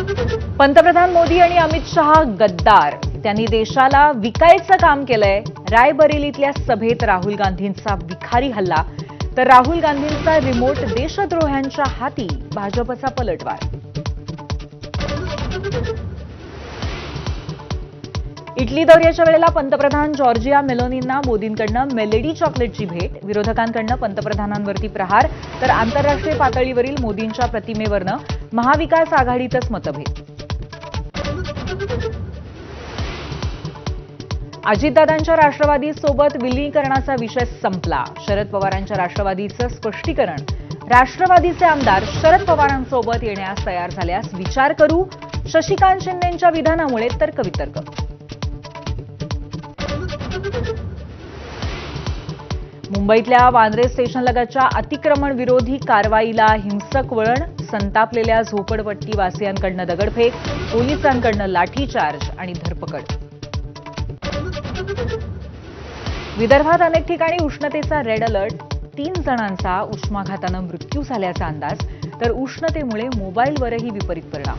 पंतप्रधान मोदी आणि अमित शहा गद्दार. त्यांनी देशाला विकायचं काम केलंय. रायबरेलीतल्या सभेत राहुल गांधींचा विखारी हल्ला, तर राहुल गांधींचा रिमोट देशद्रोह्यांच्या हाती. भाजपचा पलटवार. इटली दौऱ्याच्या वेळेला पंतप्रधान जॉर्जिया मेलोनींना मोदींकडनं मेलेडी चॉकलेटची भेट. विरोधकांकडनं पंतप्रधानांवरती प्रहार, तर आंतरराष्ट्रीय पातळीवरील मोदींच्या प्रतिमेवरनं महाविकास आघाडीतच मतभेद. अजितदादांच्या राष्ट्रवादीसोबत विलीनीकरणाचा विषय संपला. शरद पवारांच्या राष्ट्रवादीचं स्पष्टीकरण. राष्ट्रवादीचे आमदार शरद पवारांसोबत येण्यास तयार झाल्यास विचार करू. शशिकांत शिंदेंच्या विधानामुळे तर्कवितर्क. मुंबईतल्या वांद्रे स्टेशनलगतच्या अतिक्रमण विरोधी कारवाईला हिंसक वळण. संतापलेल्या झोपडपट्टी वासियांकडनं दगडफेक, पोलिसांकडनं लाठीचार्ज आणि धरपकड. विदर्भात अनेक ठिकाणी उष्णतेचा रेड अलर्ट. 3 जणांचा उष्माघातानं मृत्यू झाल्याचा अंदाज, तर उष्णतेमुळे मोबाईलवरही विपरीत परिणाम.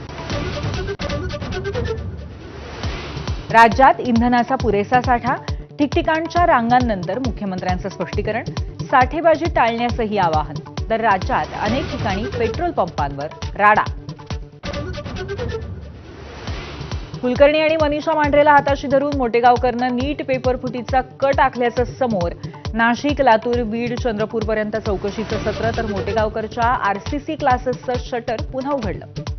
राज्यात इंधनाचा पुरेसा साठा. ठिकठिकाणच्या रांगांनंतर मुख्यमंत्र्यांचं स्पष्टीकरण. साठेबाजी टाळण्याचंही आवाहन, तर राज्यात अनेक ठिकाणी पेट्रोल पंपांवर राडा. कुलकर्णी आणि मनीषा मांढरेला हाताशी धरून मोटेगावकरनं नीट पेपर फुटीचा कट आखल्याचं समोर. नाशिक, लातूर, बीड, चंद्रपूरपर्यंत चौकशीचं सत्र, तर मोटेगावकरच्या आरसीसी क्लासेसचं शटर पुन्हा उघडलं.